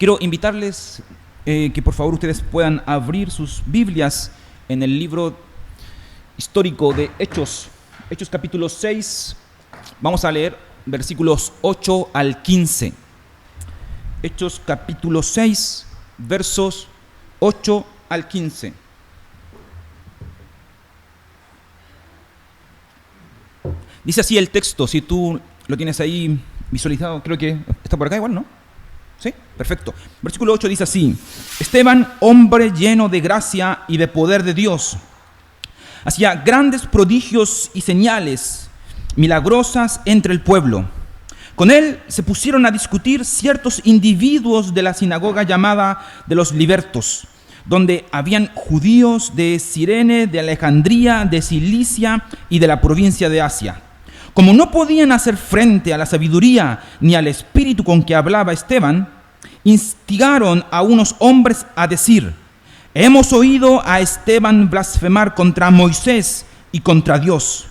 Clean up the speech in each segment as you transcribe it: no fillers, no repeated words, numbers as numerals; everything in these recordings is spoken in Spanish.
Quiero invitarles que por favor ustedes puedan abrir sus Biblias en el libro histórico de Hechos. Hechos capítulo 6, vamos a leer versículos 8 al 15. Hechos capítulo 6, versos 8 al 15. Dice así el texto, si tú lo tienes ahí visualizado, creo que está por acá igual, ¿no? ¿Sí? Perfecto. Versículo 8 dice así: Esteban, hombre lleno de gracia y de poder de Dios, hacía grandes prodigios y señales milagrosas entre el pueblo. Con él se pusieron a discutir ciertos individuos de la sinagoga llamada de los libertos, donde habían judíos de Cirene, de Alejandría, de Cilicia y de la provincia de Asia. Como no podían hacer frente a la sabiduría ni al espíritu con que hablaba Esteban, instigaron a unos hombres a decir: hemos oído a Esteban blasfemar contra Moisés y contra Dios.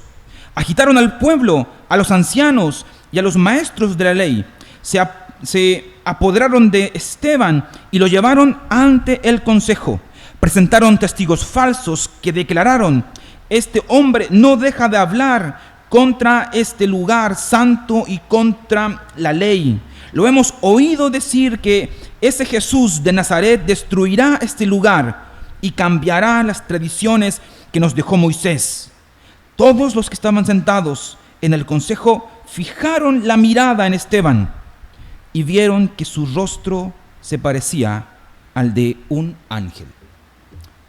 Agitaron al pueblo, a los ancianos y a los maestros de la ley. Se apoderaron de Esteban y lo llevaron ante el consejo. Presentaron testigos falsos que declararon: este hombre no deja de hablar contra este lugar santo y contra la ley. Lo hemos oído decir que ese Jesús de Nazaret destruirá este lugar y cambiará las tradiciones que nos dejó Moisés. Todos los que estaban sentados en el consejo fijaron la mirada en Esteban y vieron que su rostro se parecía al de un ángel.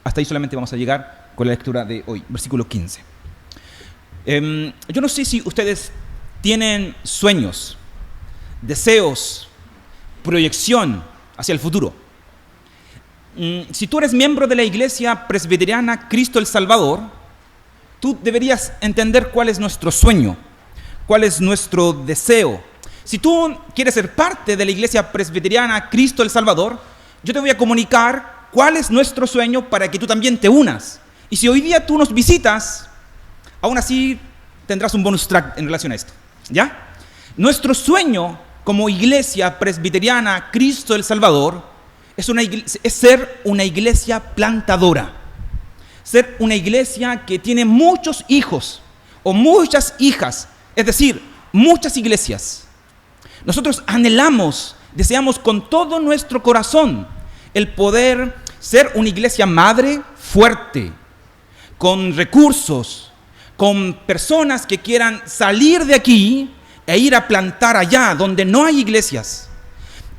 Hasta ahí solamente vamos a llegar con la lectura de hoy, versículo 15. Yo no sé si ustedes tienen sueños, deseos, proyección hacia el futuro. Si tú eres miembro de la Iglesia Presbiteriana Cristo el Salvador, tú deberías entender cuál es nuestro sueño, cuál es nuestro deseo. Si tú quieres ser parte de la Iglesia Presbiteriana Cristo el Salvador, yo te voy a comunicar cuál es nuestro sueño para que tú también te unas. Y si hoy día tú nos visitas, aún así tendrás un bonus track en relación a esto, ¿ya? Nuestro sueño como Iglesia Presbiteriana Cristo el Salvador es ser una iglesia plantadora. Ser una iglesia que tiene muchos hijos o muchas hijas, es decir, muchas iglesias. Nosotros anhelamos, deseamos con todo nuestro corazón el poder ser una iglesia madre fuerte, con recursos, con personas que quieran salir de aquí e ir a plantar allá donde no hay iglesias,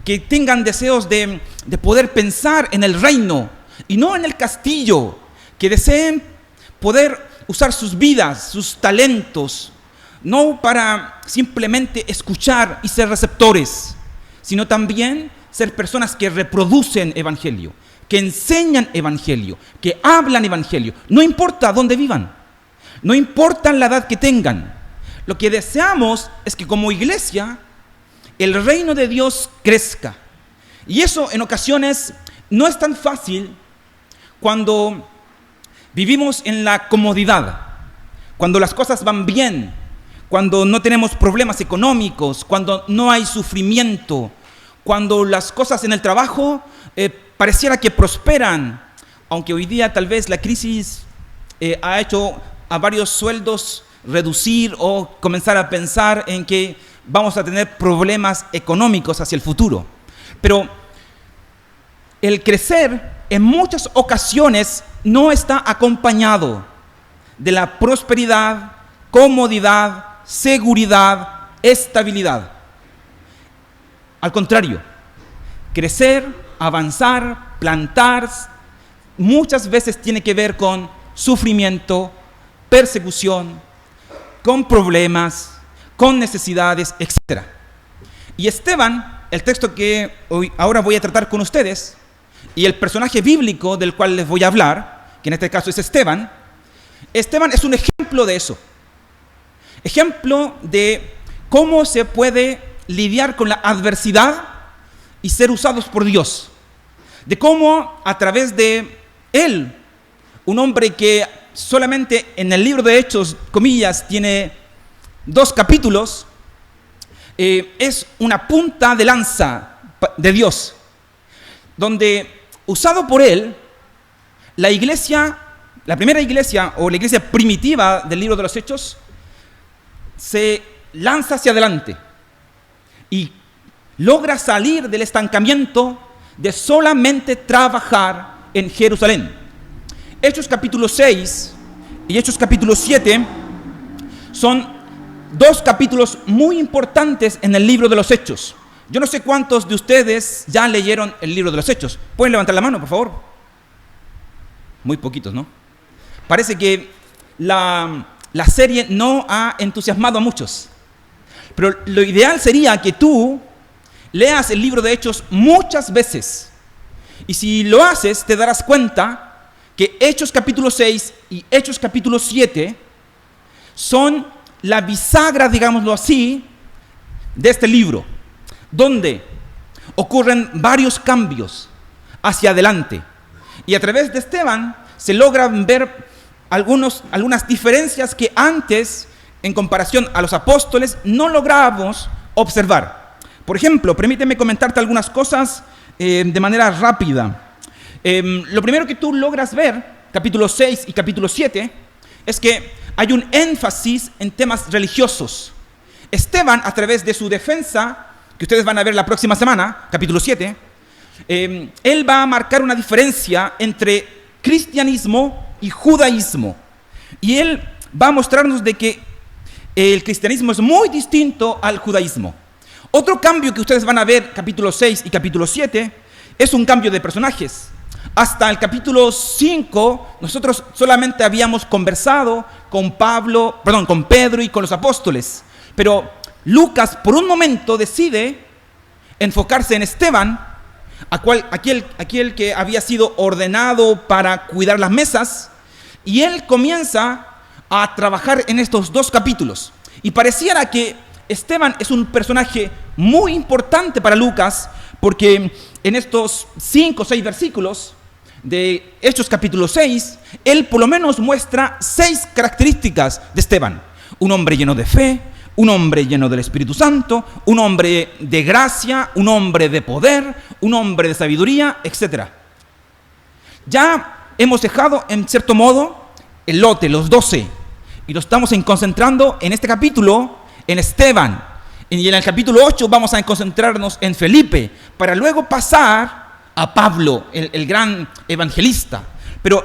que tengan deseos de poder pensar en el reino y no en el castillo, que deseen poder usar sus vidas, sus talentos, no para simplemente escuchar y ser receptores, sino también ser personas que reproducen evangelio, que enseñan evangelio, que hablan evangelio, no importa dónde vivan, no importa la edad que tengan. Lo que deseamos es que como iglesia el reino de Dios crezca. Y eso en ocasiones no es tan fácil cuando vivimos en la comodidad, cuando las cosas van bien, cuando no tenemos problemas económicos, cuando no hay sufrimiento, cuando las cosas en el trabajo pareciera que prosperan, aunque hoy día tal vez la crisis ha hecho a varios sueldos reducir o comenzar a pensar en que vamos a tener problemas económicos hacia el futuro. Pero el crecer en muchas ocasiones no está acompañado de la prosperidad, comodidad, seguridad, estabilidad. Al contrario, crecer, avanzar, plantar, muchas veces tiene que ver con sufrimiento, persecución, con problemas, con necesidades, etc. Y Esteban, el texto que ahora voy a tratar con ustedes, y el personaje bíblico del cual les voy a hablar, que en este caso es Esteban es un ejemplo de eso. Ejemplo de cómo se puede lidiar con la adversidad y ser usados por Dios. De cómo a través de él, un hombre que solamente en el libro de Hechos, comillas, tiene 2 capítulos, es una punta de lanza de Dios. donde, usado por él, la iglesia, la primera iglesia o la iglesia primitiva del libro de los Hechos, se lanza hacia adelante y logra salir del estancamiento de solamente trabajar en Jerusalén. Hechos capítulo 6 y Hechos capítulo 7 son dos capítulos muy importantes en el libro de los Hechos. Yo no sé cuántos de ustedes ya leyeron el libro de los Hechos. ¿Pueden levantar la mano, por favor? Muy poquitos, ¿no? Parece que la serie no ha entusiasmado a muchos. Pero lo ideal sería que tú leas el libro de Hechos muchas veces. Y si lo haces, te darás cuenta que Hechos capítulo 6 y Hechos capítulo 7 son la bisagra, digámoslo así, de este libro, donde ocurren varios cambios hacia adelante. Y a través de Esteban se logran ver algunas diferencias que antes, en comparación a los apóstoles, no lográbamos observar. Por ejemplo, permíteme comentarte algunas cosas de manera rápida. Lo primero que tú logras ver, capítulo 6 y capítulo 7, es que hay un énfasis en temas religiosos. Esteban, a través de su defensa, que ustedes van a ver la próxima semana, capítulo 7, él va a marcar una diferencia entre cristianismo y judaísmo. Y él va a mostrarnos de que el cristianismo es muy distinto al judaísmo. Otro cambio que ustedes van a ver, capítulo 6 y capítulo 7, es un cambio de personajes. Hasta el capítulo 5, nosotros solamente habíamos conversado con Pedro y con los apóstoles. Pero Lucas, por un momento, decide enfocarse en Esteban, aquel que había sido ordenado para cuidar las mesas, y él comienza a trabajar en estos dos capítulos. Y pareciera que Esteban es un personaje muy importante para Lucas, porque en estos 5 o 6 versículos de Hechos capítulo 6, él por lo menos muestra 6 características de Esteban. Un hombre lleno de fe, un hombre lleno del Espíritu Santo, un hombre de gracia, un hombre de poder, un hombre de sabiduría, etc. Ya hemos dejado, en cierto modo, el lote, los 12, y lo estamos concentrando en este capítulo, en Esteban. Y en el capítulo 8 vamos a concentrarnos en Felipe, para luego pasar a Pablo, el gran evangelista. Pero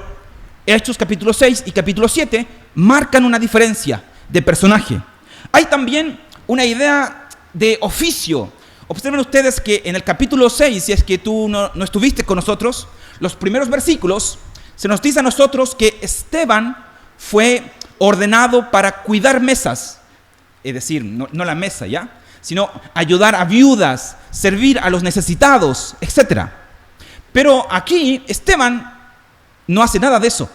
Hechos capítulo 6 y capítulo 7 marcan una diferencia de personaje. Hay también una idea de oficio. Observen ustedes que en el capítulo 6, si es que tú no estuviste con nosotros, los primeros versículos, se nos dice a nosotros que Esteban fue ordenado para cuidar mesas. Es decir, no la mesa, ¿ya? Sino ayudar a viudas, servir a los necesitados, etc. Pero aquí Esteban no hace nada de eso.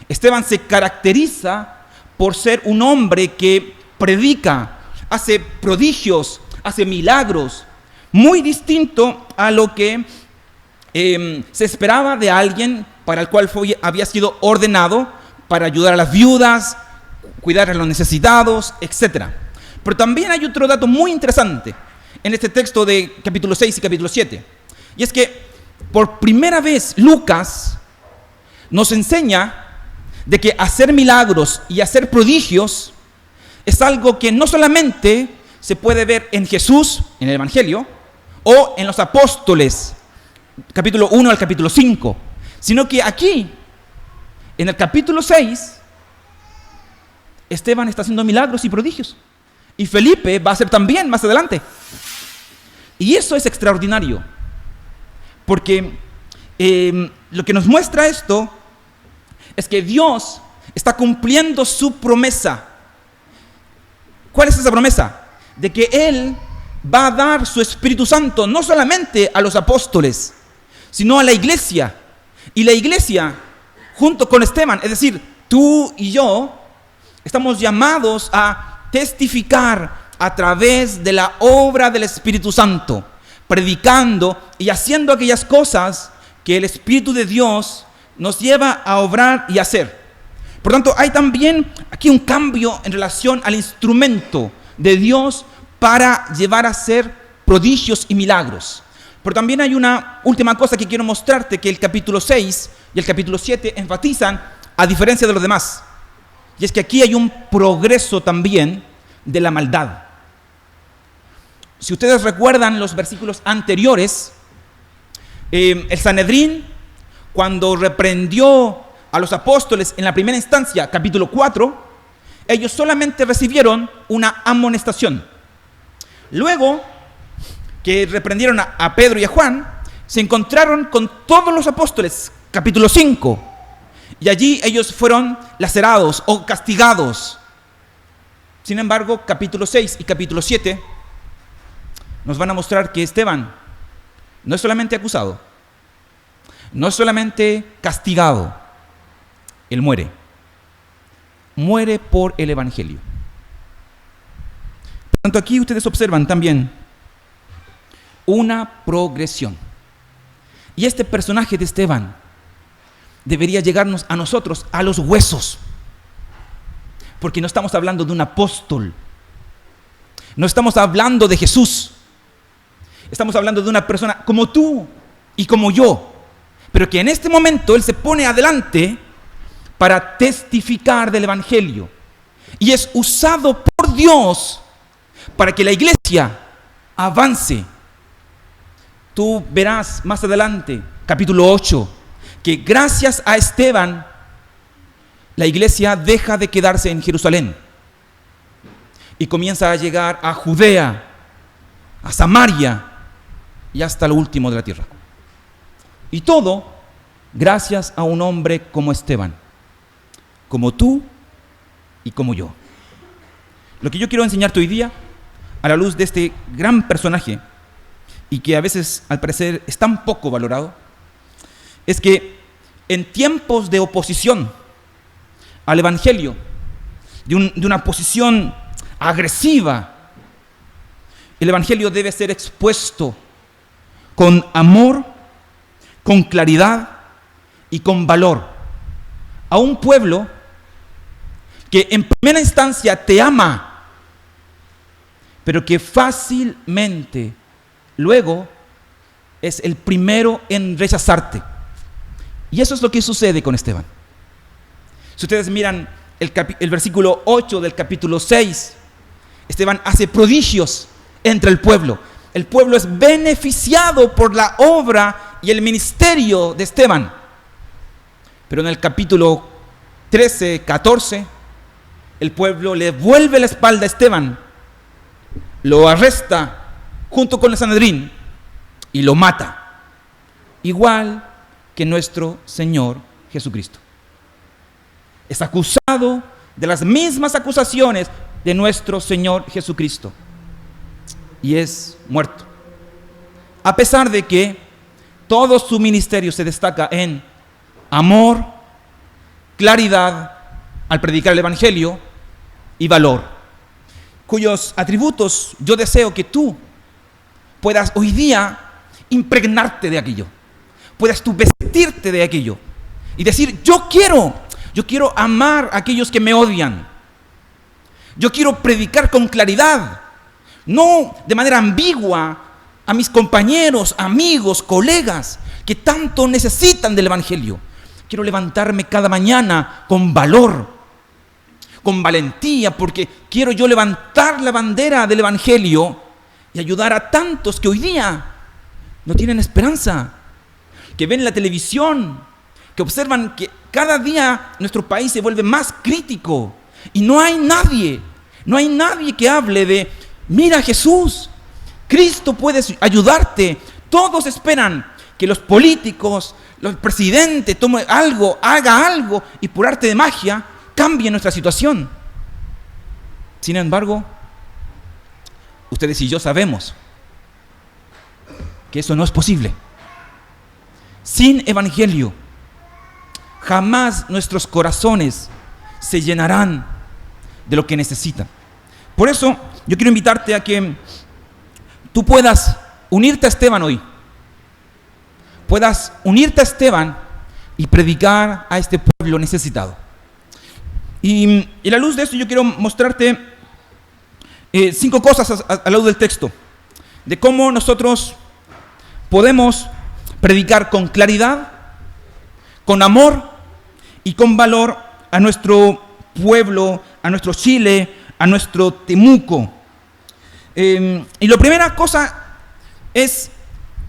Esteban se caracteriza por ser un hombre que predica, hace prodigios, hace milagros, muy distinto a lo que se esperaba de alguien para el cual había sido ordenado para ayudar a las viudas, cuidar a los necesitados, etc. Pero también hay otro dato muy interesante en este texto de capítulo 6 y capítulo 7. Y es que por primera vez Lucas nos enseña de que hacer milagros y hacer prodigios es algo que no solamente se puede ver en Jesús, en el Evangelio, o en los apóstoles, capítulo 1 al capítulo 5, sino que aquí, en el capítulo 6, Esteban está haciendo milagros y prodigios. Y Felipe va a hacer también más adelante. Y eso es extraordinario. Porque lo que nos muestra esto es que Dios está cumpliendo su promesa. ¿Cuál es esa promesa? De que Él va a dar su Espíritu Santo no solamente a los apóstoles, sino a la iglesia. Y la iglesia, junto con Esteban, es decir, tú y yo, estamos llamados a testificar a través de la obra del Espíritu Santo, predicando y haciendo aquellas cosas que el Espíritu de Dios nos lleva a obrar y hacer. Por tanto, hay también aquí un cambio en relación al instrumento de Dios para llevar a hacer prodigios y milagros. Pero también hay una última cosa que quiero mostrarte, que el capítulo 6 y el capítulo 7 enfatizan a diferencia de los demás. Y es que aquí hay un progreso también de la maldad. Si ustedes recuerdan los versículos anteriores, el Sanedrín, cuando reprendió a los apóstoles en la primera instancia, capítulo 4, ellos solamente recibieron una amonestación. Luego que reprendieron a Pedro y a Juan, se encontraron con todos los apóstoles, capítulo 5, y allí ellos fueron lacerados o castigados. Sin embargo, capítulo 6 y capítulo 7 nos van a mostrar que Esteban no es solamente acusado, no es solamente castigado, él muere. Muere por el Evangelio. Por tanto, aquí ustedes observan también una progresión. Y este personaje de Esteban debería llegarnos a nosotros, a los huesos. Porque no estamos hablando de un apóstol. No estamos hablando de Jesús. Estamos hablando de una persona como tú y como yo. Pero que en este momento él se pone adelante para testificar del Evangelio. Y es usado por Dios para que la iglesia avance. Tú verás más adelante, capítulo 8, que gracias a Esteban, la iglesia deja de quedarse en Jerusalén y comienza a llegar a Judea, a Samaria y hasta lo último de la tierra. Y todo gracias a un hombre como Esteban, como tú y como yo. Lo que yo quiero enseñarte hoy día, a la luz de este gran personaje, y que a veces al parecer es tan poco valorado, es que en tiempos de oposición al Evangelio, de una posición agresiva, el Evangelio debe ser expuesto con amor, con claridad y con valor a un pueblo que en primera instancia te ama, pero que fácilmente luego es el primero en rechazarte. Y eso es lo que sucede con Esteban. Si ustedes miran el versículo 8 del capítulo 6, Esteban hace prodigios entre el pueblo. El pueblo es beneficiado por la obra y el ministerio de Esteban. Pero en el capítulo 13, 14, el pueblo le vuelve la espalda a Esteban, lo arresta junto con el Sanedrín y lo mata, igual que nuestro Señor Jesucristo. Es acusado de las mismas acusaciones de nuestro Señor Jesucristo y es muerto. A pesar de que todo su ministerio se destaca en amor, claridad al predicar el Evangelio y valor, cuyos atributos yo deseo que tú puedas hoy día impregnarte de aquello, puedas tú vestirte de aquello y decir: yo quiero amar a aquellos que me odian, yo quiero predicar con claridad, no de manera ambigua, a mis compañeros, amigos, colegas que tanto necesitan del Evangelio. Quiero levantarme cada mañana con valor, con valentía, porque quiero yo levantar la bandera del Evangelio y ayudar a tantos que hoy día no tienen esperanza, que ven la televisión, que observan que cada día nuestro país se vuelve más crítico y no hay nadie que hable de: mira, Jesús, Cristo puede ayudarte. Todos esperan que los políticos, el presidente tome algo, haga algo y por arte de magia cambie nuestra situación. Sin embargo, ustedes y yo sabemos que eso no es posible. Sin Evangelio, jamás nuestros corazones se llenarán de lo que necesitan. Por eso, yo quiero invitarte a que tú puedas unirte a Esteban hoy. Puedas unirte a Esteban y predicar a este pueblo necesitado. Y a la luz de eso yo quiero mostrarte 5 cosas a la luz del texto, de cómo nosotros podemos predicar con claridad, con amor y con valor a nuestro pueblo, a nuestro Chile, a nuestro Temuco. Y la primera cosa es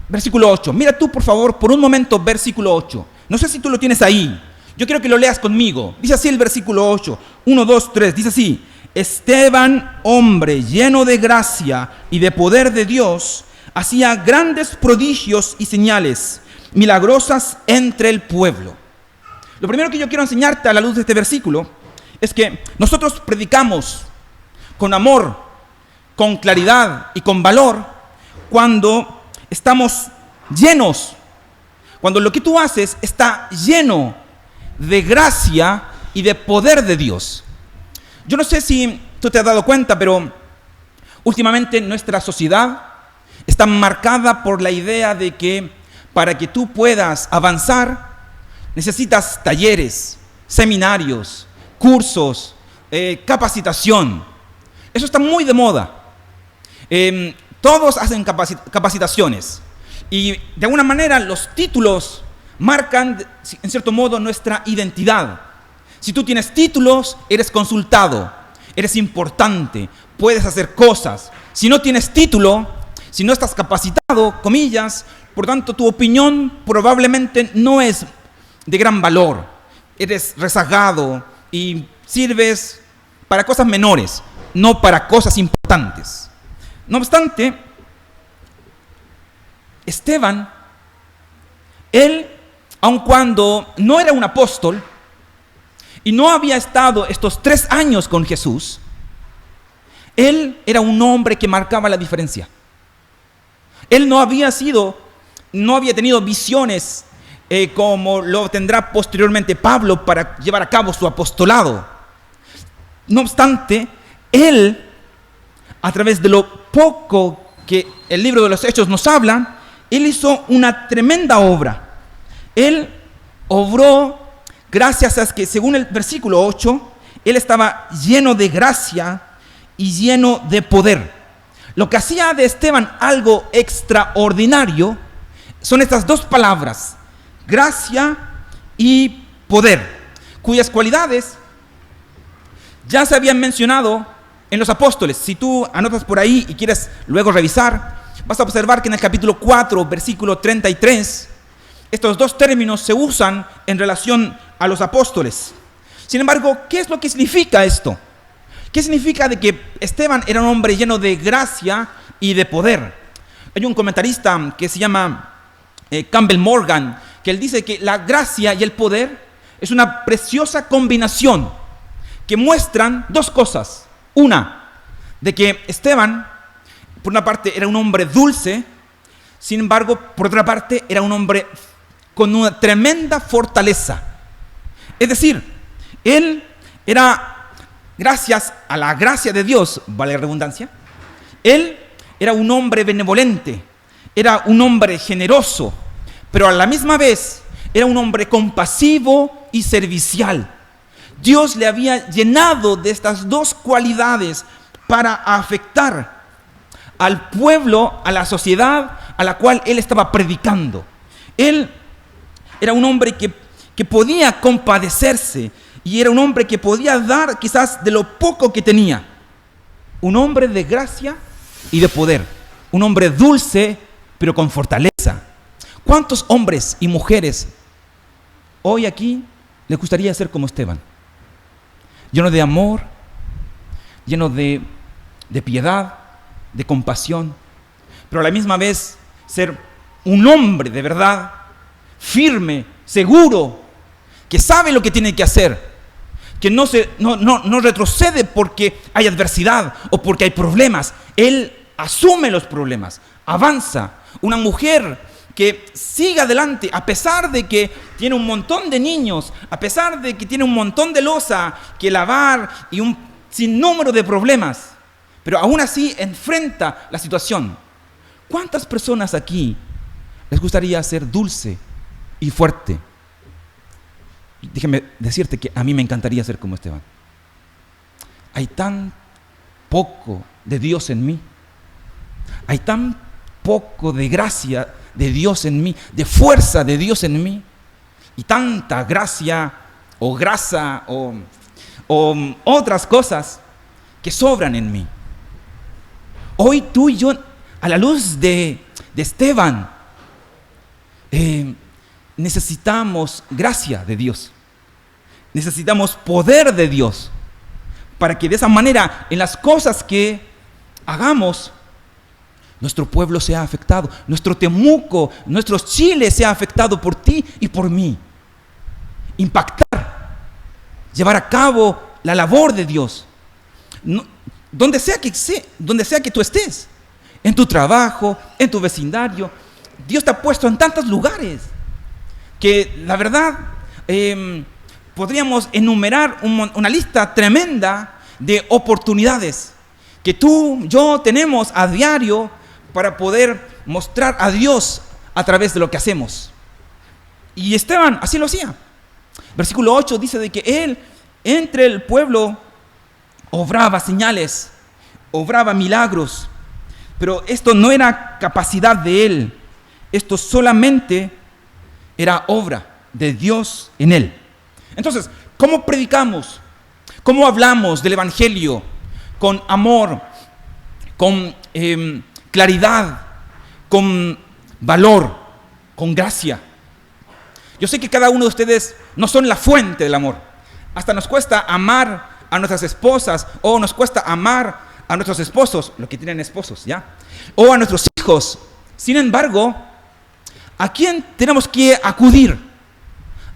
versículo 8. Mira tú, por favor, por un momento, versículo 8. No sé si tú lo tienes ahí. Yo quiero que lo leas conmigo. Dice así el versículo 8. 1, 2, 3. Dice así. Esteban, hombre lleno de gracia y de poder de Dios, hacía grandes prodigios y señales milagrosas entre el pueblo. Lo primero que yo quiero enseñarte a la luz de este versículo es que nosotros predicamos con amor, con claridad y con valor cuando estamos llenos, cuando lo que tú haces está lleno de gracia y de poder de Dios. Yo no sé si tú te has dado cuenta, pero últimamente nuestra sociedad está marcada por la idea de que para que tú puedas avanzar necesitas talleres, seminarios, cursos, capacitación. Eso está muy de moda. Todos hacen capacitaciones y de alguna manera los títulos marcan en cierto modo nuestra identidad. Si tú tienes títulos, eres consultado, eres importante, puedes hacer cosas. Si no tienes título, si no estás capacitado, comillas, por tanto tu opinión probablemente no es de gran valor. Eres rezagado y sirves para cosas menores, no para cosas importantes. No obstante, Esteban, él, aun cuando no era un apóstol y no había estado estos 3 años con Jesús, él era un hombre que marcaba la diferencia. Él no había tenido visiones como lo tendrá posteriormente Pablo para llevar a cabo su apostolado. No obstante, él, a través de lo poco que el libro de los Hechos nos habla, él hizo una tremenda obra. Él obró gracias a que, según el versículo 8, él estaba lleno de gracia y lleno de poder. Lo que hacía de Esteban algo extraordinario son estas 2 palabras, gracia y poder, cuyas cualidades ya se habían mencionado en los apóstoles. Si tú anotas por ahí y quieres luego revisar, vas a observar que en el capítulo 4, versículo 33, estos 2 términos se usan en relación a los apóstoles. Sin embargo, ¿qué es lo que significa esto? ¿Qué significa de que Esteban era un hombre lleno de gracia y de poder? Hay un comentarista que se llama Campbell Morgan, que él dice que la gracia y el poder es una preciosa combinación que muestran 2 cosas. Una, de que Esteban, por una parte, era un hombre dulce, sin embargo, por otra parte, era un hombre con una tremenda fortaleza. Es decir, él era, gracias a la gracia de Dios, vale la redundancia, él era un hombre benevolente, era un hombre generoso, pero a la misma vez era un hombre compasivo y servicial. Dios le había llenado de estas 2 cualidades para afectar al pueblo, a la sociedad a la cual él estaba predicando. Él era un hombre que podía compadecerse y era un hombre que podía dar quizás de lo poco que tenía. Un hombre de gracia y de poder. Un hombre dulce pero con fortaleza. ¿Cuántos hombres y mujeres hoy aquí les gustaría ser como Esteban? Lleno de amor, lleno de piedad, de compasión, pero a la misma vez ser un hombre de verdad, firme, seguro, que sabe lo que tiene que hacer, que no retrocede porque hay adversidad o porque hay problemas. Él asume los problemas, avanza. Una mujer que siga adelante a pesar de que tiene un montón de niños, a pesar de que tiene un montón de loza que lavar y un sinnúmero de problemas, pero aún así enfrenta la situación. ¿Cuántas personas aquí les gustaría ser dulce y fuerte? Déjeme decirte que a mí me encantaría ser como Esteban. Hay tan poco de Dios en mí, hay tan poco de gracia de Dios en mí, de fuerza de Dios en mí, y tanta gracia o grasa o otras cosas que sobran en mí. Hoy tú y yo, a la luz de Esteban, necesitamos gracia de Dios. Necesitamos poder de Dios para que de esa manera, en las cosas que hagamos, nuestro pueblo sea afectado, nuestro Temuco, nuestro Chile sea afectado por ti y por mí. Impactar, llevar a cabo la labor de Dios. Donde sea que tú estés, en tu trabajo, en tu vecindario, Dios te ha puesto en tantos lugares que la verdad podríamos enumerar una lista tremenda de oportunidades que tú, yo tenemos a diario para poder mostrar a Dios a través de lo que hacemos. Y Esteban así lo hacía. Versículo 8 dice de que él entre el pueblo obraba señales, obraba milagros, pero esto no era capacidad de él, esto solamente era obra de Dios en él. Entonces, ¿cómo predicamos? ¿Cómo hablamos del Evangelio? Con amor, con claridad, con valor, con gracia. Yo sé que cada uno de ustedes no son la fuente del amor. Hasta nos cuesta amar a nuestras esposas, o nos cuesta amar a nuestros esposos, los que tienen esposos, ¿ya? O a nuestros hijos. Sin embargo, ¿a quién tenemos que acudir?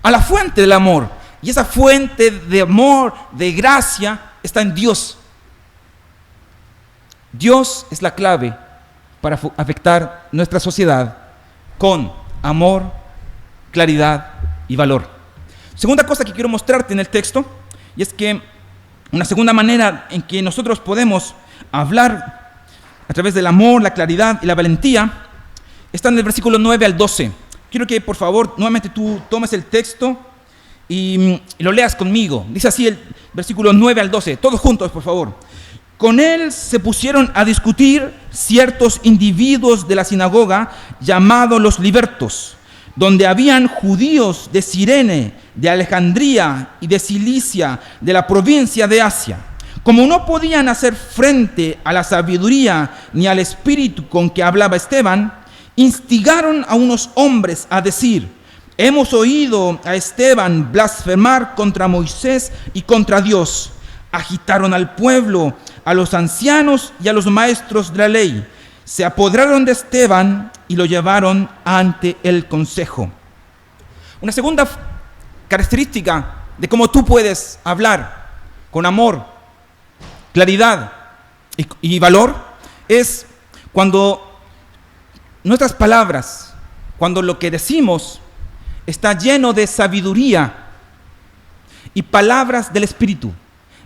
A la fuente del amor. Y esa fuente de amor, de gracia, está en Dios. Dios es la clave para afectar nuestra sociedad con amor, claridad y valor. Segunda cosa que quiero mostrarte en el texto, y es que una segunda manera en que nosotros podemos hablar a través del amor, la claridad y la valentía, está en el versículo 9 al 12. Quiero que por favor nuevamente tú tomes el texto y lo leas conmigo. Dice así el versículo 9 al 12, todos juntos por favor. Con él se pusieron a discutir ciertos individuos de la sinagoga llamados los libertos, donde habían judíos de Cirene, de Alejandría y de Cilicia, de la provincia de Asia. Como no podían hacer frente a la sabiduría ni al espíritu con que hablaba Esteban, instigaron a unos hombres a decir: hemos oído a Esteban blasfemar contra Moisés y contra Dios. Agitaron al pueblo, a los ancianos y a los maestros de la ley. Se apoderaron de Esteban y lo llevaron ante el consejo. Una segunda característica de cómo tú puedes hablar con amor, claridad y valor es cuando nuestras palabras, cuando lo que decimos está lleno de sabiduría y palabras del Espíritu.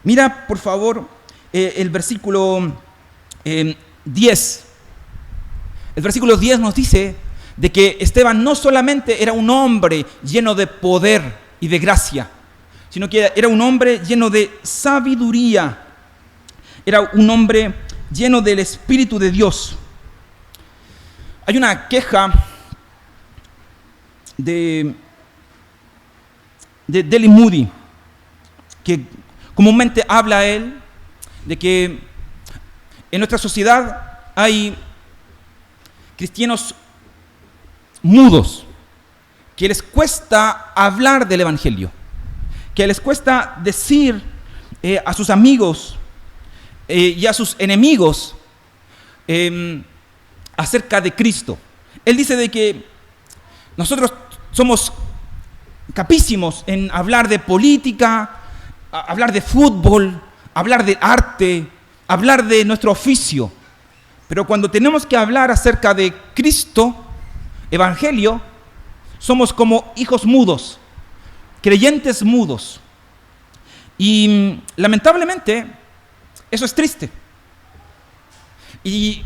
Mira, por favor, el versículo 10. El versículo 10 nos dice de que Esteban no solamente era un hombre lleno de poder y de gracia, sino que era un hombre lleno de sabiduría. Era un hombre lleno del Espíritu de Dios. Hay una queja de D.L. Moody, que comúnmente habla él de que en nuestra sociedad hay cristianos mudos, que les cuesta hablar del Evangelio, que les cuesta decir a sus amigos y a sus enemigos acerca de Cristo. Él dice de que nosotros somos capísimos en hablar de política, hablar de fútbol, hablar de arte, hablar de nuestro oficio. Pero cuando tenemos que hablar acerca de Cristo, Evangelio, somos como hijos mudos, creyentes mudos. Y lamentablemente, eso es triste. Y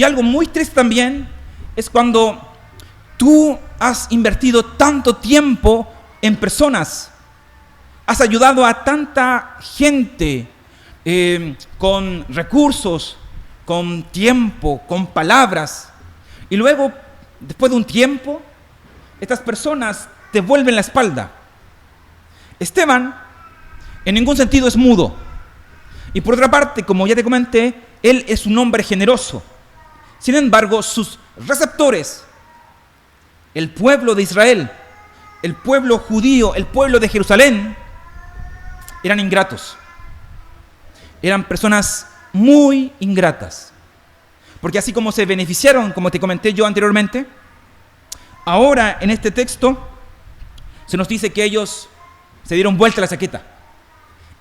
algo muy triste también es cuando tú has invertido tanto tiempo en personas, has ayudado a tanta gente con recursos, con tiempo, con palabras, y luego después de un tiempo, estas personas te vuelven la espalda. Esteban, en ningún sentido es mudo. Y por otra parte, como ya te comenté, él es un hombre generoso. Sin embargo, sus receptores, el pueblo de Israel, el pueblo judío, el pueblo de Jerusalén, eran ingratos. Eran personas muy ingratas. Porque así como se beneficiaron, como te comenté yo anteriormente, ahora en este texto se nos dice que ellos se dieron vuelta a la chaqueta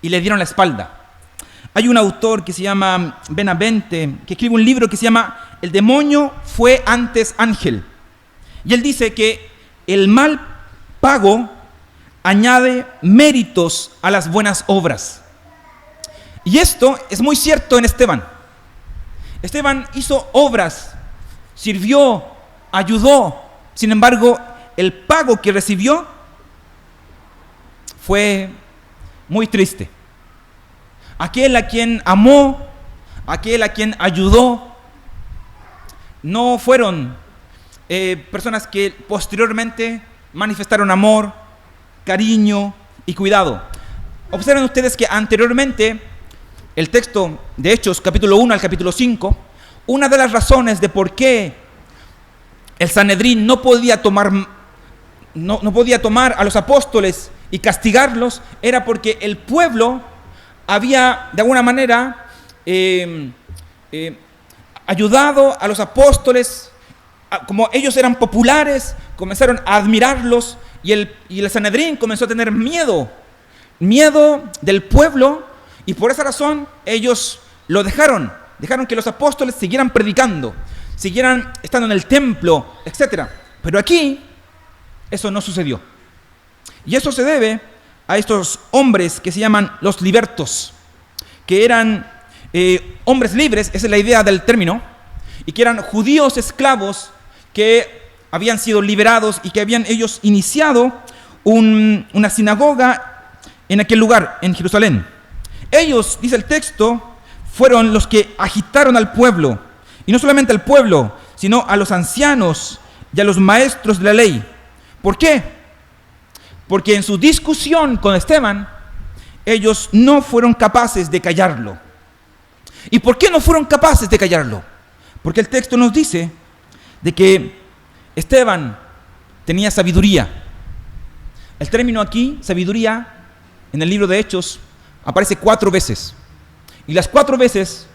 y le dieron la espalda. Hay un autor que se llama Benavente, que escribe un libro que se llama El demonio fue antes ángel. Y él dice que el mal pago añade méritos a las buenas obras. Y esto es muy cierto en Esteban. Esteban hizo obras, sirvió, ayudó. Sin embargo, el pago que recibió fue muy triste. Aquel a quien amó, aquel a quien ayudó, no fueron personas que posteriormente manifestaron amor, cariño y cuidado. Observen ustedes que anteriormente, el texto de Hechos, capítulo 1 al capítulo 5, una de las razones de por qué el Sanedrín no podía tomar a los apóstoles y castigarlos era porque el pueblo había de alguna manera ayudado a los apóstoles. Como ellos eran populares, comenzaron a admirarlos y el Sanedrín comenzó a tener miedo del pueblo, y por esa razón ellos lo dejaron que los apóstoles siguieran predicando, siguieran estando en el templo, etc. Pero aquí eso no sucedió. Y eso se debe a estos hombres que se llaman los libertos, que eran hombres libres, esa es la idea del término, y que eran judíos esclavos que habían sido liberados y que habían ellos iniciado una sinagoga en aquel lugar, en Jerusalén. Ellos, dice el texto, fueron los que agitaron al pueblo, y no solamente al pueblo, sino a los ancianos y a los maestros de la ley. ¿Por qué? Porque en su discusión con Esteban, ellos no fueron capaces de callarlo. ¿Y por qué no fueron capaces de callarlo? Porque el texto nos dice de que Esteban tenía sabiduría. El término aquí, sabiduría, en el libro de Hechos, aparece 4 veces. Y las 4 veces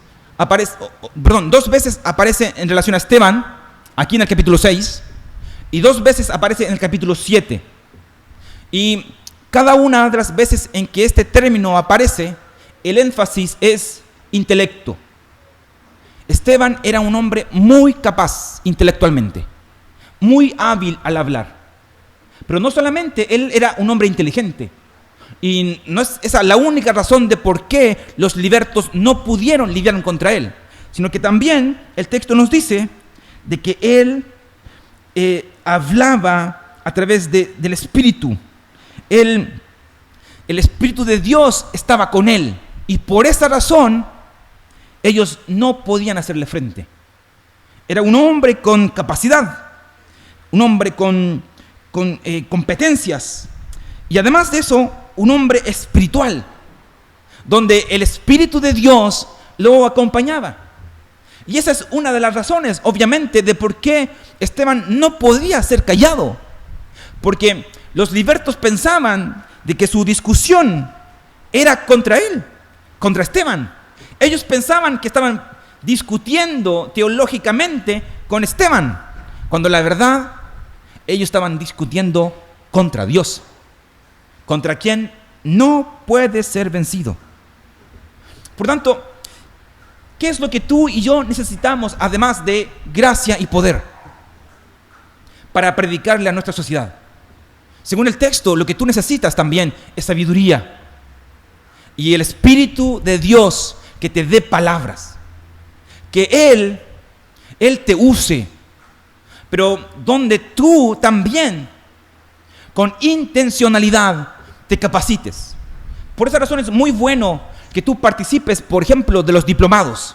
dos veces aparece en relación a Esteban, aquí en el capítulo 6, y 2 veces aparece en el capítulo 7. Y cada una de las veces en que este término aparece, el énfasis es intelecto. Esteban era un hombre muy capaz intelectualmente, muy hábil al hablar. Pero no solamente él era un hombre inteligente, y no es esa la única razón de por qué los libertos no pudieron lidiar contra él, sino que también el texto nos dice de que él hablaba a través del Espíritu. El Espíritu de Dios estaba con él, y por esa razón ellos no podían hacerle frente. Era un hombre con capacidad, un hombre con competencias, y además de eso, un hombre espiritual, donde el Espíritu de Dios lo acompañaba. Y esa es una de las razones, obviamente, de por qué Esteban no podía ser callado. Porque los libertos pensaban de que su discusión era contra él, contra Esteban. Ellos pensaban que estaban discutiendo teológicamente con Esteban, cuando la verdad, ellos estaban discutiendo contra Dios, contra quien no puede ser vencido. Por tanto, ¿qué es lo que tú y yo necesitamos, además de gracia y poder, para predicarle a nuestra sociedad? Según el texto, lo que tú necesitas también es sabiduría y el Espíritu de Dios que te dé palabras, que Él te use, pero donde tú también, con intencionalidad, te capacites. Por esa razón es muy bueno que tú participes, por ejemplo, de los diplomados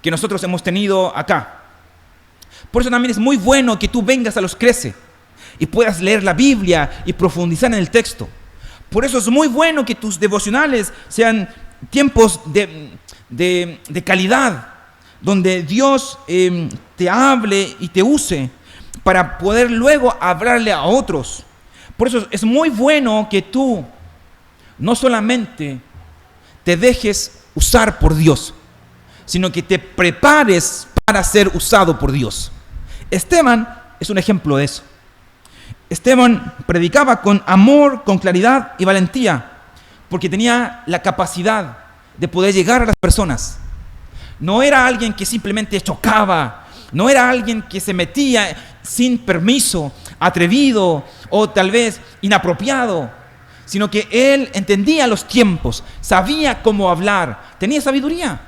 que nosotros hemos tenido acá. Por eso también es muy bueno que tú vengas a los Crece y puedas leer la Biblia y profundizar en el texto. Por eso es muy bueno que tus devocionales sean tiempos de calidad, donde Dios te hable y te use para poder luego hablarle a otros. Por eso es muy bueno que tú no solamente te dejes usar por Dios, sino que te prepares para ser usado por Dios. Esteban es un ejemplo de eso. Esteban predicaba con amor, con claridad y valentía, porque tenía la capacidad de poder llegar a las personas. No era alguien que simplemente chocaba, no era alguien que se metía sin permiso, atrevido o tal vez inapropiado, sino que él entendía los tiempos, sabía cómo hablar, tenía sabiduría.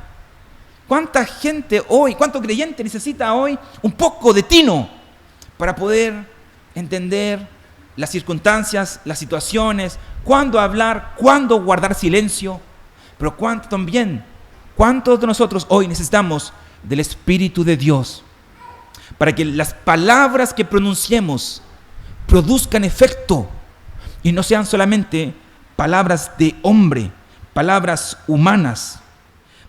¿Cuánta gente hoy, cuánto creyente necesita hoy un poco de tino para poder entender las circunstancias, las situaciones, cuándo hablar, cuándo guardar silencio? Pero cuántos de nosotros hoy necesitamos del Espíritu de Dios para que las palabras que pronunciemos produzcan efecto y no sean solamente palabras de hombre, palabras humanas,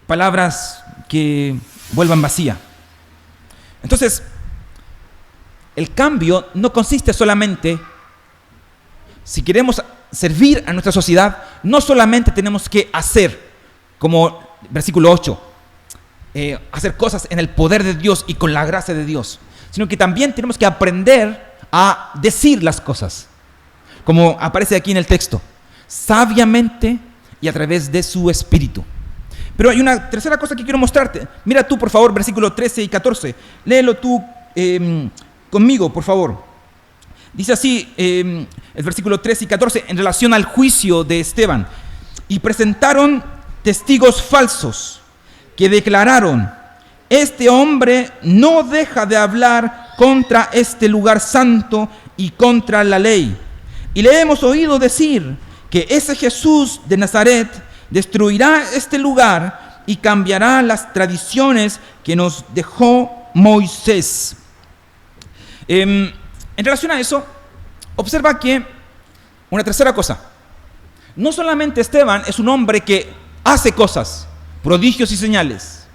palabras que vuelvan vacía. Entonces, el cambio no consiste solamente, si queremos servir a nuestra sociedad, no solamente tenemos que hacer, como versículo 8, hacer cosas en el poder de Dios y con la gracia de Dios, sino que también tenemos que aprender a decir las cosas, como aparece aquí en el texto, sabiamente y a través de su Espíritu. Pero hay una tercera cosa que quiero mostrarte. Mira tú, por favor, versículos 13 y 14. Léelo tú conmigo, por favor. Dice así el versículo 13 y 14 en relación al juicio de Esteban. Y presentaron testigos falsos que declararon: este hombre no deja de hablar contra este lugar santo y contra la ley. Y le hemos oído decir que ese Jesús de Nazaret destruirá este lugar y cambiará las tradiciones que nos dejó Moisés. En relación a eso, observa que una tercera cosa. No solamente Esteban es un hombre que hace cosas, prodigios y señales.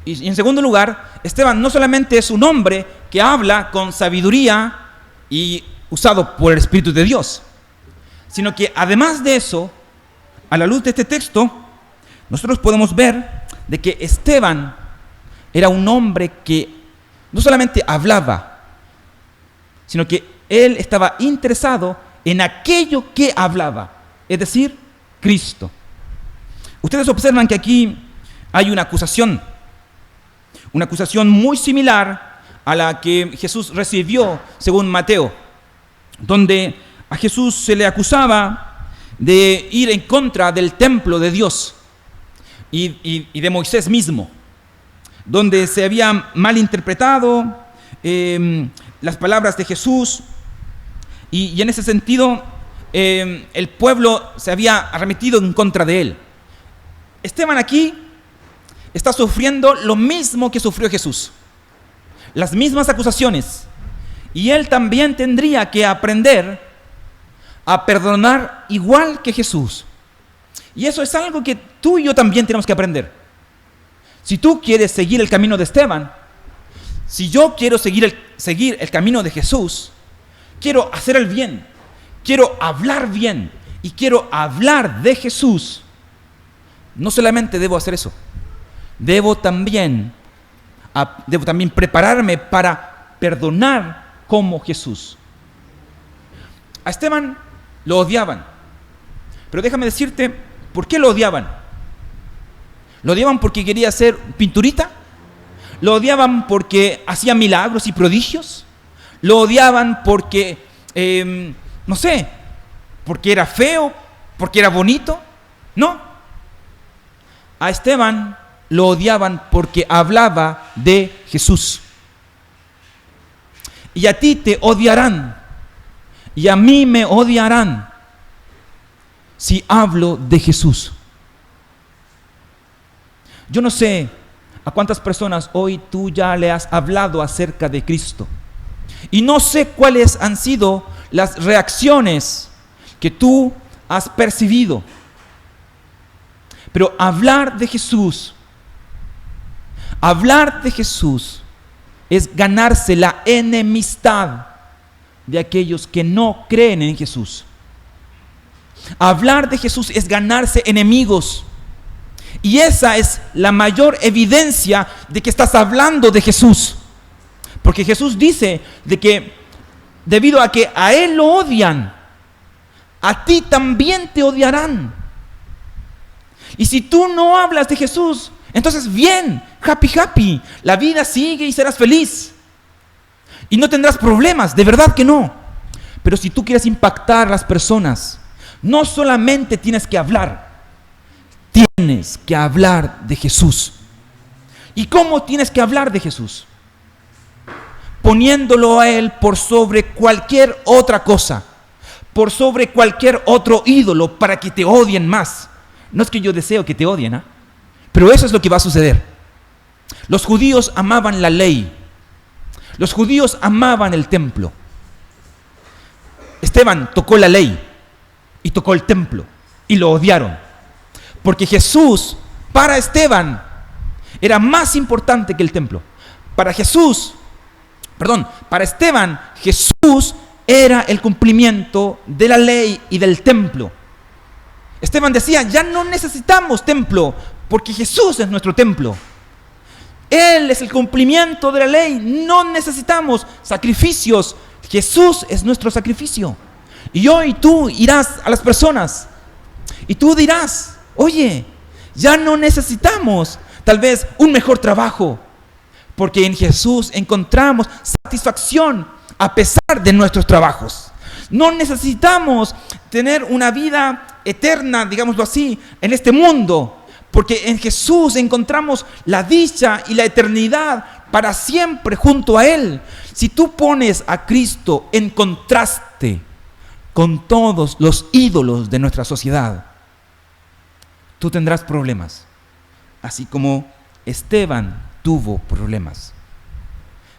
Y en segundo lugar, Esteban no solamente es un hombre que habla con sabiduría y usado por el Espíritu de Dios, sino que además de eso, a la luz de este texto, nosotros podemos ver de que Esteban era un hombre que no solamente hablaba, sino que él estaba interesado en aquello que hablaba, es decir, Cristo. Ustedes observan que aquí hay una acusación muy similar a la que Jesús recibió según Mateo, donde a Jesús se le acusaba de ir en contra del templo de Dios y de Moisés mismo, donde se habían malinterpretado las palabras de Jesús y en ese sentido el pueblo se había arremetido en contra de él. Esteban aquí está sufriendo lo mismo que sufrió Jesús, las mismas acusaciones, y él también tendría que aprender a perdonar igual que Jesús. Y eso es algo que tú y yo también tenemos que aprender. Si tú quieres seguir el camino de Esteban, si yo quiero seguir el camino de Jesús, quiero hacer el bien, quiero hablar bien y quiero hablar de Jesús, no solamente debo hacer eso, debo también prepararme para perdonar como Jesús. A Esteban lo odiaban, pero déjame decirte por qué lo odiaban. ¿Lo odiaban porque quería ser pinturita? ¿Lo odiaban porque hacía milagros y prodigios? ¿Lo odiaban porque, no sé, porque era feo, porque era bonito? No. A Esteban lo odiaban porque hablaba de Jesús. Y a ti te odiarán, y a mí me odiarán si hablo de Jesús. Yo no sé ¿A cuántas personas hoy tú ya le has hablado acerca de Cristo? Y no sé cuáles han sido las reacciones que tú has percibido. Pero hablar de Jesús es ganarse la enemistad de aquellos que no creen en Jesús. Hablar de Jesús es ganarse enemigos. Y esa es la mayor evidencia de que estás hablando de Jesús. Porque Jesús dice de que debido a que a Él lo odian, a ti también te odiarán. Y si tú no hablas de Jesús, entonces bien, happy, la vida sigue y serás feliz. Y no tendrás problemas, de verdad que no. Pero si tú quieres impactar a las personas, no solamente tienes que hablar de Jesús. ¿Y cómo tienes que hablar de Jesús? Poniéndolo a Él por sobre cualquier otra cosa, por sobre cualquier otro ídolo, para que te odien más. No es que yo deseo que te odien, ¿eh? Pero eso es lo que va a suceder. Los judíos amaban la ley. Los judíos amaban el templo. Esteban tocó la ley y tocó el templo y lo odiaron. Porque Jesús, para Esteban, era más importante que el templo. Para Esteban, Jesús era el cumplimiento de la ley y del templo. Esteban decía, ya no necesitamos templo, porque Jesús es nuestro templo. Él es el cumplimiento de la ley, no necesitamos sacrificios, Jesús es nuestro sacrificio. Y hoy tú irás a las personas y tú dirás, oye, ya no necesitamos tal vez un mejor trabajo, porque en Jesús encontramos satisfacción a pesar de nuestros trabajos. No necesitamos tener una vida eterna, digámoslo así, en este mundo, porque en Jesús encontramos la dicha y la eternidad para siempre junto a Él. Si tú pones a Cristo en contraste con todos los ídolos de nuestra sociedad, tú tendrás problemas, así como Esteban tuvo problemas.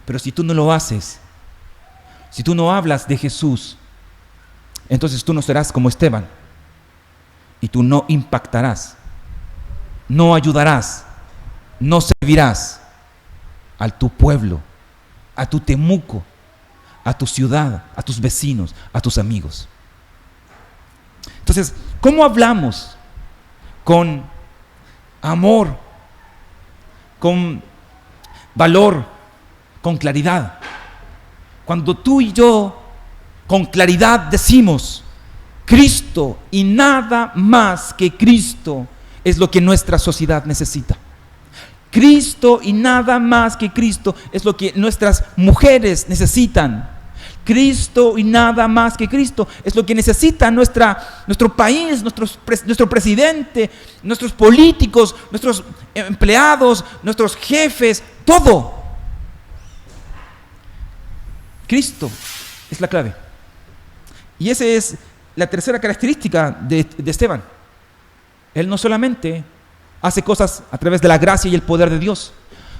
Pero si tú no lo haces, si tú no hablas de Jesús, entonces tú no serás como Esteban y tú no impactarás, no ayudarás, no servirás a tu pueblo, a tu Temuco, a tu ciudad, a tus vecinos, a tus amigos. Entonces, ¿cómo hablamos? Con amor, con valor, con claridad. Cuando tú y yo con claridad decimos Cristo y nada más que Cristo es lo que nuestra sociedad necesita. Cristo y nada más que Cristo es lo que nuestras mujeres necesitan. Cristo y nada más que Cristo es lo que necesita nuestro país, nuestro presidente, nuestros políticos, nuestros empleados, nuestros jefes, todo. Cristo es la clave. Y esa es la tercera característica de Esteban. Él no solamente hace cosas a través de la gracia y el poder de Dios,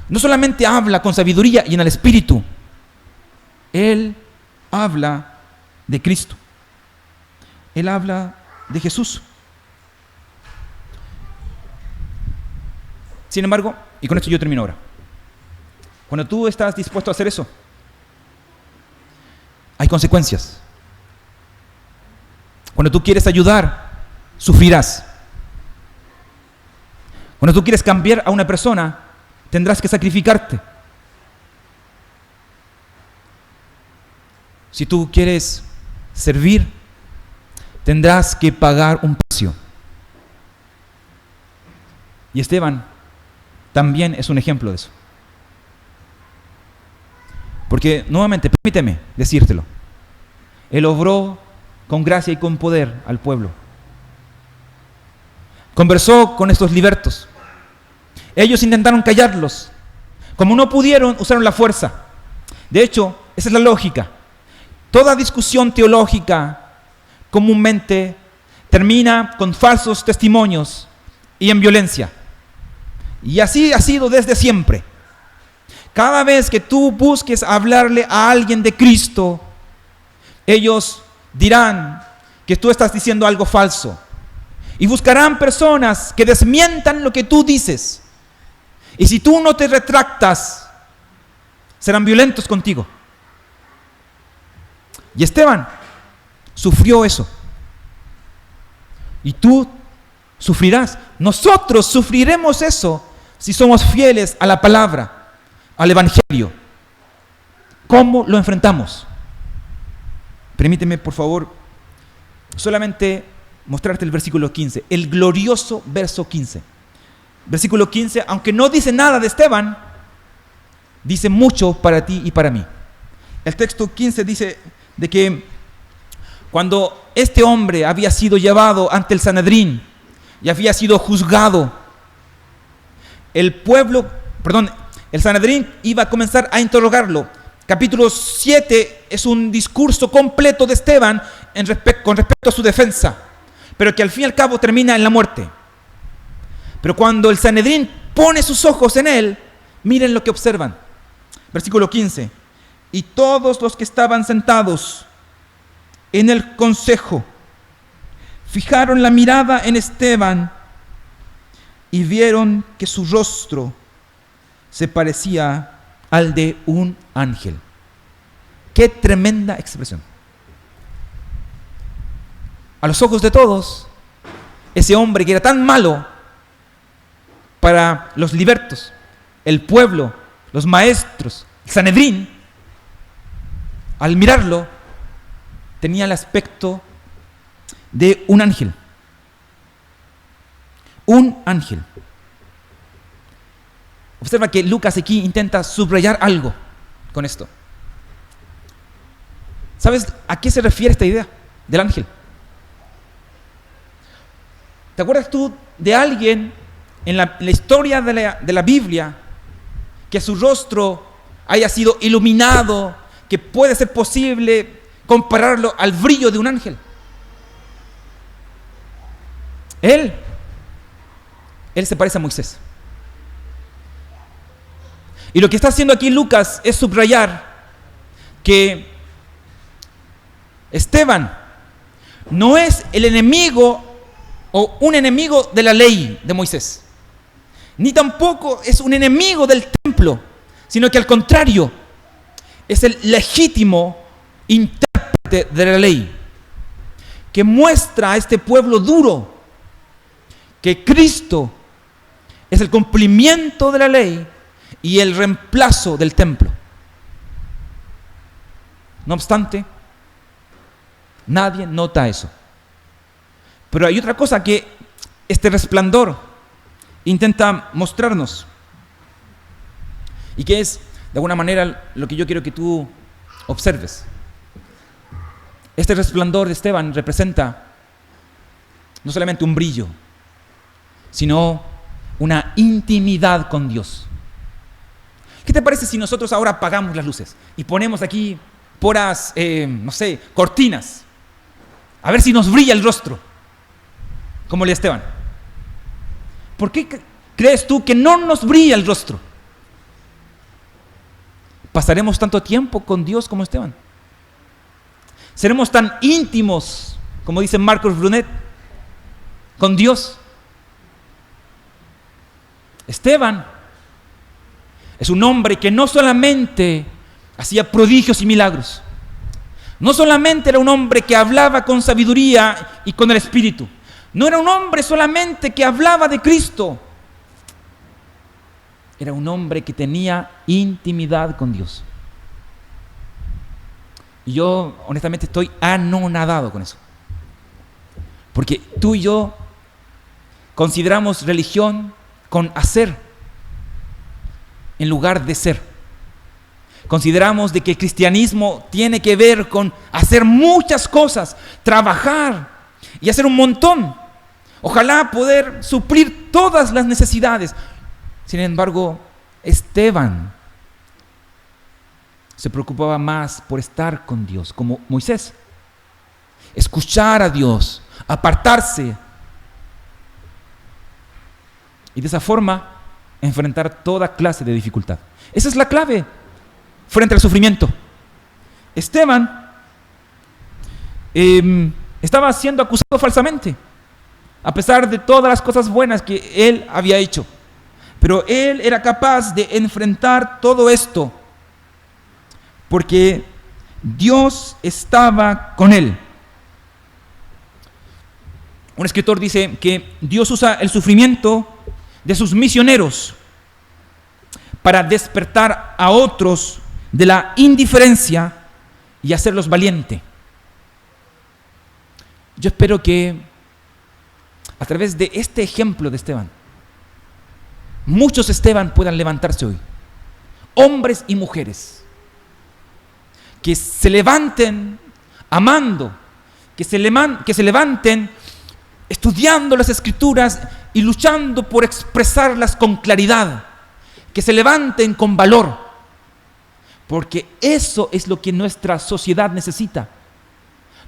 no solamente habla con sabiduría y en el Espíritu, él habla de Cristo. Él habla de Jesús. Sin embargo, y con esto yo termino ahora, cuando tú estás dispuesto a hacer eso, hay consecuencias. Cuando tú quieres ayudar, sufrirás. Cuando tú quieres cambiar a una persona, tendrás que sacrificarte. Si tú quieres servir, tendrás que pagar un precio. Y Esteban también es un ejemplo de eso. Porque, nuevamente, permíteme decírtelo, él obró con gracia y con poder al pueblo. Conversó con estos libertos. Ellos intentaron callarlos. Como no pudieron, usaron la fuerza. De hecho, esa es la lógica. Toda discusión teológica comúnmente termina con falsos testimonios y en violencia. Y así ha sido desde siempre. Cada vez que tú busques hablarle a alguien de Cristo, ellos dirán que tú estás diciendo algo falso. Y buscarán personas que desmientan lo que tú dices. Y si tú no te retractas, serán violentos contigo. Y Esteban sufrió eso. Y tú sufrirás. Nosotros sufriremos eso si somos fieles a la palabra, al Evangelio. ¿Cómo lo enfrentamos? Permíteme, por favor, solamente mostrarte el versículo 15, el glorioso verso 15. Versículo 15, aunque no dice nada de Esteban, dice mucho para ti y para mí. El texto 15 dice de que cuando este hombre había sido llevado ante el Sanedrín y había sido juzgado, el Sanedrín iba a comenzar a interrogarlo. Capítulo 7 es un discurso completo de Esteban con respecto a su defensa, pero que al fin y al cabo termina en la muerte. Pero cuando el Sanedrín pone sus ojos en él, miren lo que observan. Versículo 15. Y todos los que estaban sentados en el consejo fijaron la mirada en Esteban y vieron que su rostro se parecía al de un ángel. ¡Qué tremenda expresión! A los ojos de todos, ese hombre que era tan malo para los libertos, el pueblo, los maestros, el Sanedrín, al mirarlo, tenía el aspecto de un ángel. Un ángel. Observa que Lucas aquí intenta subrayar algo con esto. ¿Sabes a qué se refiere esta idea del ángel? ¿Te acuerdas tú de alguien en la historia de la Biblia que su rostro haya sido iluminado, que puede ser posible compararlo al brillo de un ángel? Él se parece a Moisés. Y lo que está haciendo aquí Lucas es subrayar que Esteban no es el enemigo o un enemigo de la ley de Moisés, ni tampoco es un enemigo del templo, sino que al contrario, es el legítimo intérprete de la ley, que muestra a este pueblo duro que Cristo es el cumplimiento de la ley y el reemplazo del templo. No obstante, nadie nota eso. Pero hay otra cosa que este resplandor intenta mostrarnos, y que es, de alguna manera, lo que yo quiero que tú observes. Este resplandor de Esteban representa no solamente un brillo, sino una intimidad con Dios. ¿Qué te parece si nosotros ahora apagamos las luces y ponemos aquí puras, cortinas? A ver si nos brilla el rostro, como el de Esteban. ¿Por qué crees tú que no nos brilla el rostro? ¿Pasaremos tanto tiempo con Dios como Esteban? ¿Seremos tan íntimos, como dice Marcos Brunet, con Dios? Esteban es un hombre que no solamente hacía prodigios y milagros, no solamente era un hombre que hablaba con sabiduría y con el Espíritu, no era un hombre solamente que hablaba de Cristo, era un hombre que tenía intimidad con Dios. Y yo honestamente estoy anonadado con eso, porque tú y yo consideramos religión con hacer en lugar de ser. Consideramos de que el cristianismo tiene que ver con hacer muchas cosas, trabajar y hacer un montón. Ojalá poder suplir todas las necesidades. Sin embargo, Esteban se preocupaba más por estar con Dios, como Moisés. Escuchar a Dios, apartarse. Y de esa forma enfrentar toda clase de dificultad. Esa es la clave frente al sufrimiento. Esteban estaba siendo acusado falsamente, a pesar de todas las cosas buenas que él había hecho. Pero él era capaz de enfrentar todo esto porque Dios estaba con él. Un escritor dice que Dios usa el sufrimiento de sus misioneros para despertar a otros de la indiferencia y hacerlos valientes. Yo espero que a través de este ejemplo de Esteban, muchos Esteban puedan levantarse hoy, hombres y mujeres, que se levanten amando, que se levanten estudiando las Escrituras y luchando por expresarlas con claridad, que se levanten con valor, porque eso es lo que nuestra sociedad necesita.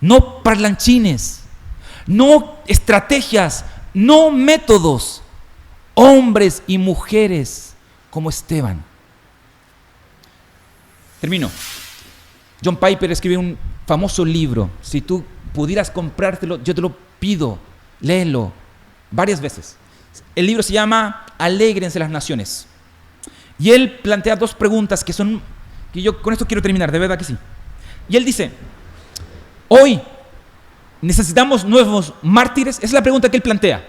No parlanchines, no estrategias, no métodos, hombres y mujeres como Esteban. Termino. John Piper escribió un famoso libro. Si tú pudieras comprártelo, yo te lo pido, léelo varias veces. El libro se llama Alégrense las Naciones. Y él plantea dos preguntas que yo con esto quiero terminar, de verdad que sí. Y él dice, hoy necesitamos nuevos mártires. Esa es la pregunta que él plantea.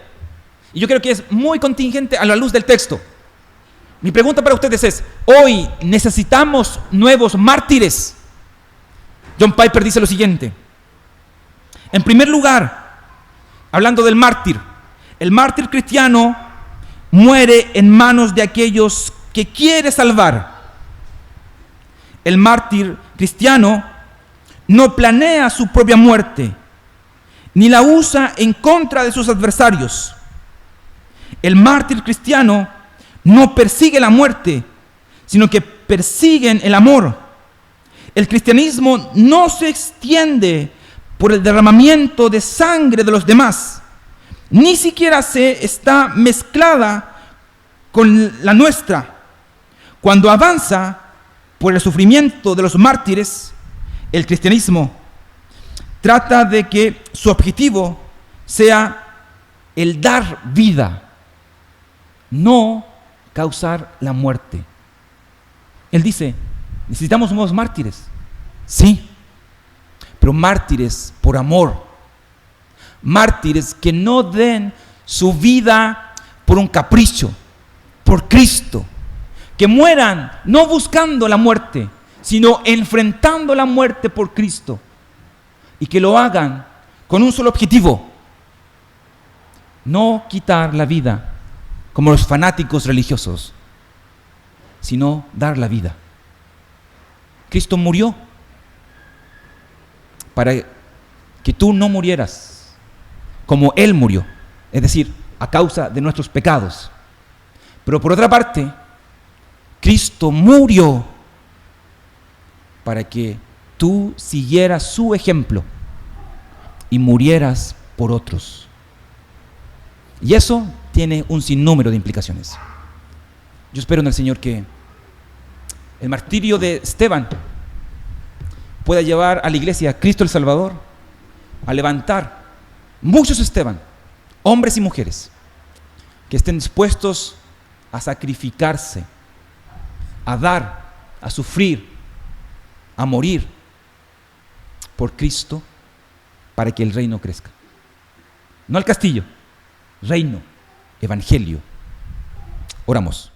Y yo creo que es muy contingente a la luz del texto. Mi pregunta para ustedes es, hoy necesitamos nuevos mártires. John Piper dice lo siguiente. En primer lugar, hablando del mártir, el mártir cristiano muere en manos de aquellos que quiere salvar. El mártir cristiano no planea su propia muerte, ni la usa en contra de sus adversarios. El mártir cristiano no persigue la muerte, sino que persiguen el amor. El cristianismo no se extiende por el derramamiento de sangre de los demás, ni siquiera se está mezclada con la nuestra. Cuando avanza por el sufrimiento de los mártires, el cristianismo trata de que su objetivo sea el dar vida, no causar la muerte. Él dice, necesitamos nuevos mártires, sí, pero mártires por amor, mártires que no den su vida por un capricho, por Cristo, que mueran no buscando la muerte, sino enfrentando la muerte por Cristo, y que lo hagan con un solo objetivo: no quitar la vida como los fanáticos religiosos, sino dar la vida. Cristo murió para que tú no murieras como Él murió, es decir, a causa de nuestros pecados. Pero por otra parte, Cristo murió para que tú siguieras su ejemplo y murieras por otros. Y eso tiene un sinnúmero de implicaciones. Yo espero en el Señor que el martirio de Esteban pueda llevar a la iglesia, a Cristo el Salvador, a levantar muchos Esteban, hombres y mujeres, que estén dispuestos a sacrificarse, a dar, a sufrir, a morir por Cristo, para que el reino crezca. No al castillo, reino, evangelio. Oramos.